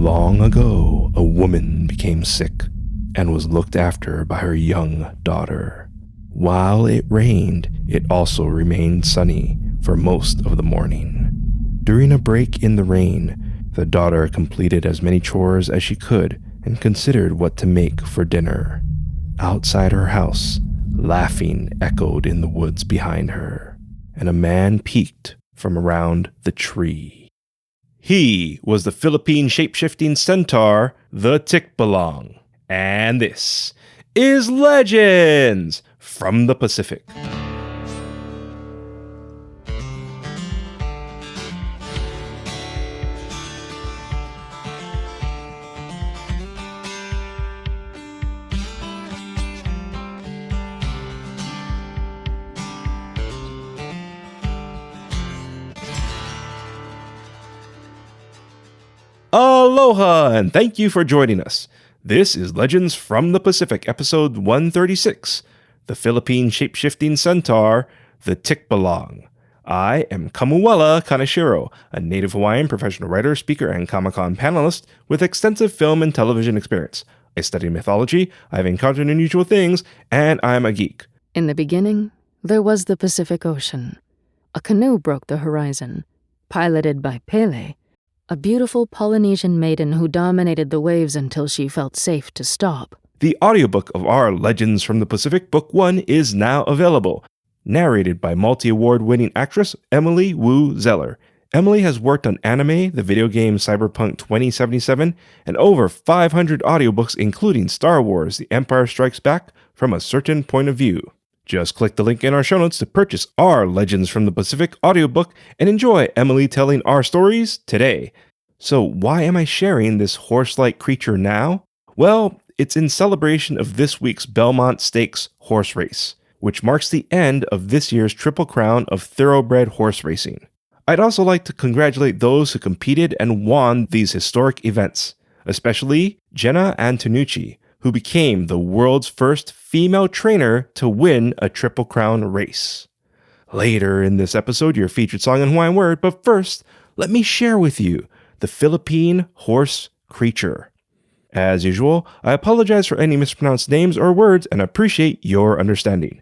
Long ago, a woman became sick and was looked after by her young daughter. While it rained, it also remained sunny for most of the morning. During a break in the rain, the daughter completed as many chores as she could and considered what to make for dinner. Outside her house, laughing echoed in the woods behind her, and a man peeked from around the tree. He was the Philippine shapeshifting centaur, the Tikbalang. And this is Legends from the Pacific. Aloha, and thank you for joining us. This is Legends from the Pacific, episode 136, The Philippine Shapeshifting Centaur, the Tikbalang. I am Kamuela Kaneshiro, a native Hawaiian professional writer, speaker, and Comic-Con panelist with extensive film and television experience. I study mythology, I've encountered unusual things, and I'm a geek. In the beginning, there was the Pacific Ocean. A canoe broke the horizon, piloted by Pele, a beautiful Polynesian maiden who dominated the waves until she felt safe to stop. The audiobook of our Legends from the Pacific Book 1 is now available, narrated by multi-award-winning actress Emily Wu Zeller. Emily has worked on anime, the video game Cyberpunk 2077, and over 500 audiobooks including Star Wars: The Empire Strikes Back from a Certain Point of View. Just click the link in our show notes to purchase our Legends from the Pacific audiobook and enjoy Emily telling our stories today. So why am I sharing this horse-like creature now? Well, it's in celebration of this week's Belmont Stakes horse race, which marks the end of this year's Triple Crown of thoroughbred horse racing. I'd also like to congratulate those who competed and won these historic events, especially Jenna Antonucci, who became the world's first female trainer to win a Triple Crown race. Later in this episode, your featured song in Hawaiian word, but first, let me share with you the Philippine horse creature. As usual, I apologize for any mispronounced names or words and appreciate your understanding.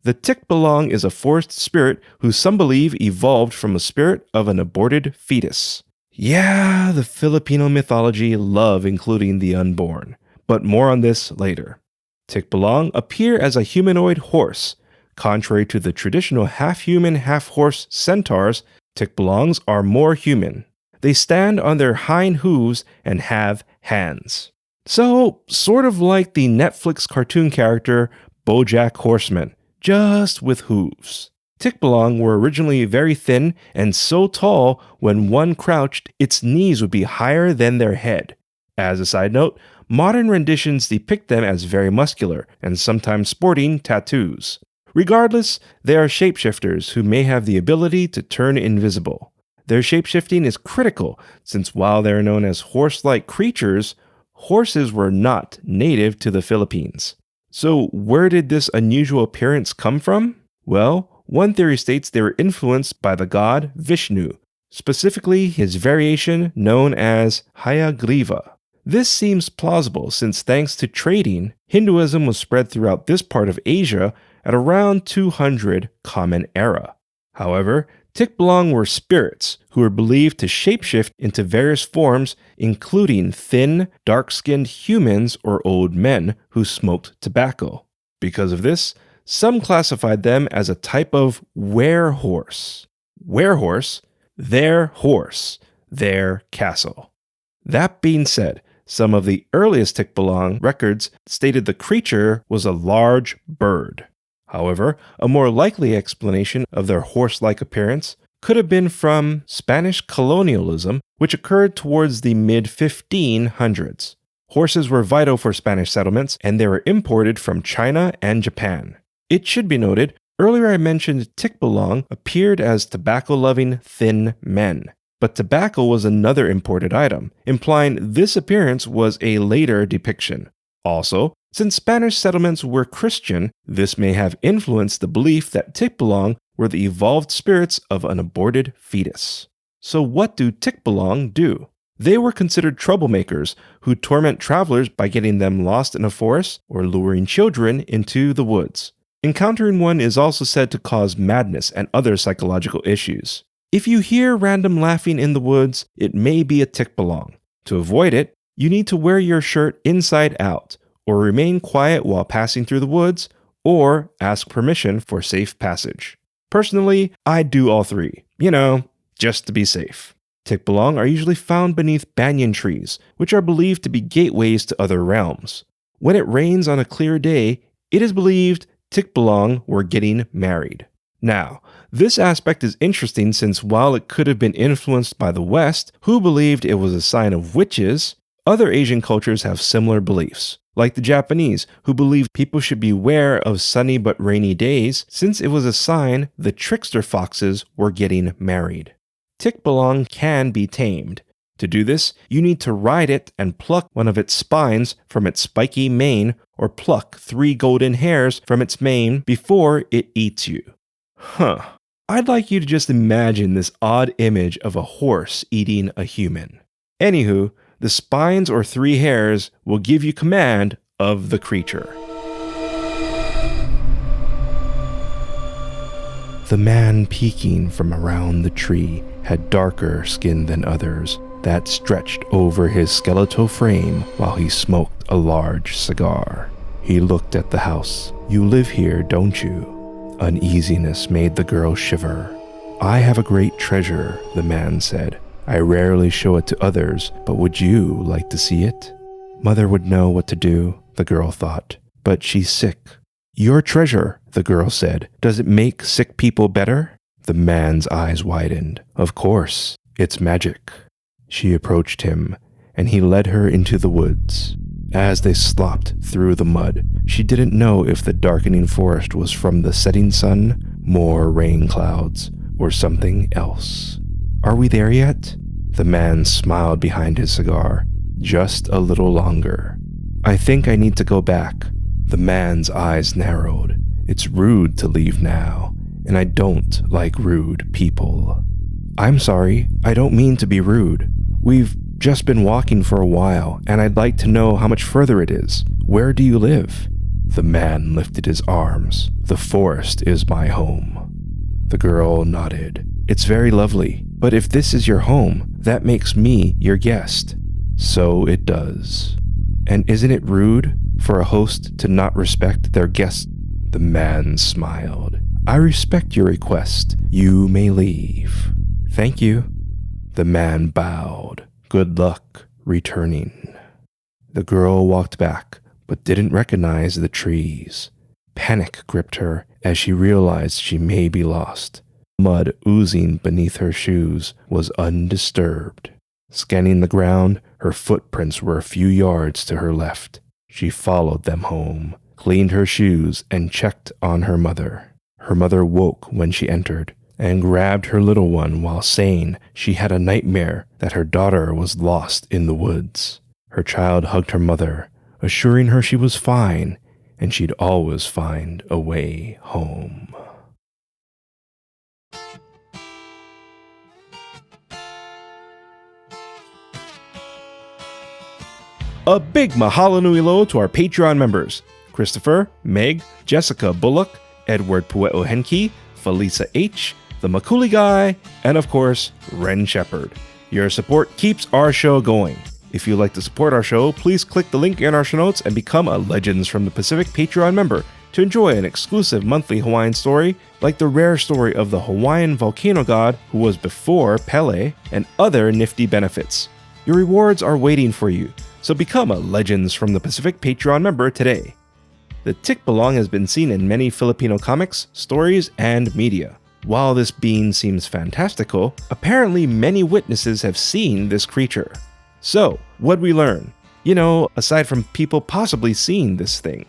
The Tikbalang is a forest spirit who some believe evolved from a spirit of an aborted fetus. Yeah, the Filipino mythology love including the unborn. But more on this later. Tikbalang appear as a humanoid horse. Contrary to the traditional half-human, half-horse centaurs, Tikbalangs are more human. They stand on their hind hooves and have hands. So, sort of like the Netflix cartoon character BoJack Horseman, just with hooves. Tikbalang were originally very thin and so tall when one crouched, its knees would be higher than their head. As a side note, modern renditions depict them as very muscular and sometimes sporting tattoos. Regardless, they are shapeshifters who may have the ability to turn invisible. Their shapeshifting is critical since while they are known as horse-like creatures, horses were not native to the Philippines. So where did this unusual appearance come from? Well, one theory states they were influenced by the god Vishnu, specifically his variation known as Hayagriva. This seems plausible since thanks to trading, Hinduism was spread throughout this part of Asia at around 200 Common Era. However, Tikbalang were spirits who were believed to shapeshift into various forms, including thin, dark-skinned humans or old men who smoked tobacco. Because of this, some classified them as a type of werehorse. Werehorse, their castle. That being said, some of the earliest Tikbalang records stated the creature was a large bird. However, a more likely explanation of their horse-like appearance could have been from Spanish colonialism, which occurred towards the mid-1500s. Horses were vital for Spanish settlements, and they were imported from China and Japan. It should be noted, earlier I mentioned Tikbalang appeared as tobacco-loving thin men. But tobacco was another imported item, implying this appearance was a later depiction. Also, since Spanish settlements were Christian, this may have influenced the belief that Tikbalang were the evolved spirits of an aborted fetus. So what do Tikbalang do? They were considered troublemakers who torment travelers by getting them lost in a forest or luring children into the woods. Encountering one is also said to cause madness and other psychological issues. If you hear random laughing in the woods, it may be a Tikbalang. To avoid it, you need to wear your shirt inside out, or remain quiet while passing through the woods, or ask permission for safe passage. Personally, I do all three, just to be safe. Tikbalang are usually found beneath banyan trees, which are believed to be gateways to other realms. When it rains on a clear day, it is believed Tikbalang were getting married. Now, this aspect is interesting since while it could have been influenced by the West, who believed it was a sign of witches, other Asian cultures have similar beliefs, like the Japanese, who believed people should beware of sunny but rainy days since it was a sign the trickster foxes were getting married. Tikbalang can be tamed. To do this, you need to ride it and pluck one of its spines from its spiky mane or pluck 3 golden hairs from its mane before it eats you. I'd like you to just imagine this odd image of a horse eating a human. Anywho, the spines or 3 hairs will give you command of the creature. The man peeking from around the tree had darker skin than others that stretched over his skeletal frame while he smoked a large cigar. He looked at the house. "You live here, don't you?" Uneasiness made the girl shiver. "I have a great treasure," the man said. "I rarely show it to others, but would you like to see it?" Mother would know what to do, the girl thought, but she's sick. "Your treasure," the girl said. "Does it make sick people better?" The man's eyes widened. "Of course, it's magic." She approached him, and he led her into the woods. As they slopped through the mud, she didn't know if the darkening forest was from the setting sun, more rain clouds, or something else. "Are we there yet?" The man smiled behind his cigar. "Just a little longer." "I think I need to go back." The man's eyes narrowed. "It's rude to leave now, and I don't like rude people." "I'm sorry, I don't mean to be rude. We've just been walking for a while, and I'd like to know how much further it is. Where do you live?" The man lifted his arms. "The forest is my home." The girl nodded. "It's very lovely, but if this is your home, that makes me your guest." "So it does." "And isn't it rude for a host to not respect their guests?" The man smiled. "I respect your request. You may leave." "Thank you." The man bowed. "Good luck returning." The girl walked back, but didn't recognize the trees. Panic gripped her as she realized she may be lost. Mud oozing beneath her shoes was undisturbed. Scanning the ground, her footprints were a few yards to her left. She followed them home, cleaned her shoes, and checked on her mother. Her mother woke when she entered and grabbed her little one while saying she had a nightmare that her daughter was lost in the woods. Her child hugged her mother, assuring her she was fine and she'd always find a way home. A big mahalo nui loa to our Patreon members: Christopher, Meg, Jessica Bullock, Edward Pue'o Henke, Felisa H., The Makuli Guy, and of course, Ren Shepherd. Your support keeps our show going. If you'd like to support our show, please click the link in our show notes and become a Legends from the Pacific Patreon member to enjoy an exclusive monthly Hawaiian story, like the rare story of the Hawaiian volcano god who was before Pele, and other nifty benefits. Your rewards are waiting for you, so become a Legends from the Pacific Patreon member today. The Tikbalang has been seen in many Filipino comics, stories, and media. While this being seems fantastical, apparently many witnesses have seen this creature. So, what'd we learn? Aside from people possibly seeing this thing.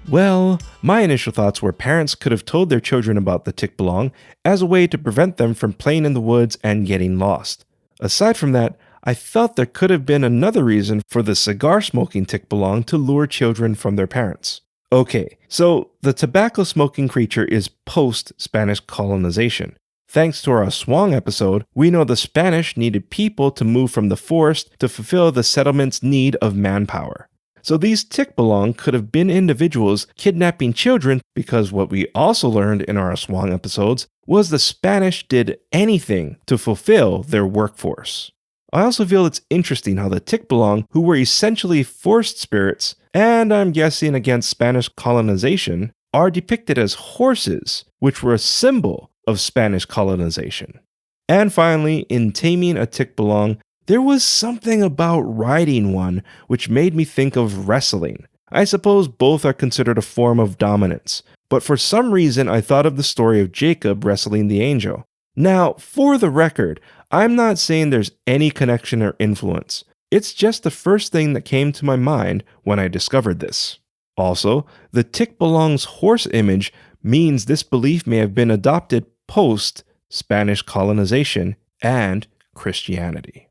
Well, my initial thoughts were parents could have told their children about the Tikbalang as a way to prevent them from playing in the woods and getting lost. Aside from that, I thought there could have been another reason for the cigar-smoking Tikbalang to lure children from their parents. Okay, so the tobacco-smoking creature is post-Spanish colonization. Thanks to our Aswang episode, we know the Spanish needed people to move from the forest to fulfill the settlement's need of manpower. So these Tikbalang could have been individuals kidnapping children, because what we also learned in our Aswang episodes was the Spanish did anything to fulfill their workforce. I also feel it's interesting how the Tikbalang, who were essentially forest spirits, and I'm guessing against Spanish colonization, are depicted as horses, which were a symbol of Spanish colonization. And finally, in taming a Tikbalang, there was something about riding one which made me think of wrestling. I suppose both are considered a form of dominance, but for some reason I thought of the story of Jacob wrestling the angel. Now, for the record, I'm not saying there's any connection or influence. It's just the first thing that came to my mind when I discovered this. Also, the Tikbalang's horse image means this belief may have been adopted post-Spanish colonization and Christianity.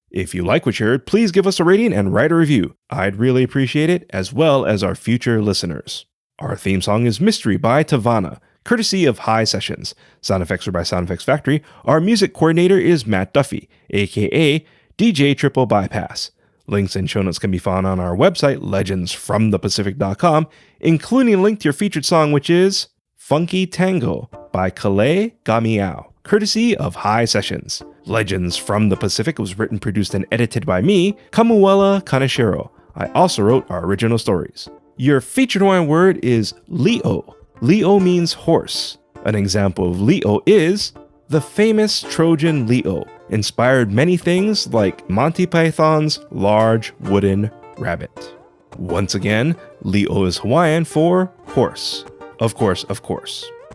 If you like what you heard, please give us a rating and write a review. I'd really appreciate it, as well as our future listeners. Our theme song is Mystery by Tavana, courtesy of High Sessions. Sound effects are by Sound Effects Factory. Our music coordinator is Matt Duffy, aka DJ TripleBypass. Links and show notes can be found on our website, legendsfromthepacific.com, including a link to your featured song, which is Funky Tango by Calais Gamiao, courtesy of High Sessions. Legends from the Pacific was written, produced, and edited by me, Kamuela Kaneshiro. I also wrote our original stories. Your featured Hawaiian word is Leo. Leo means horse. An example of Leo is the famous Trojan Leo, inspired many things like Monty Python's large wooden rabbit. Once again, Leo is Hawaiian for horse. Of course.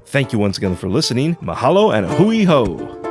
Thank you once again for listening. Mahalo and a hui ho!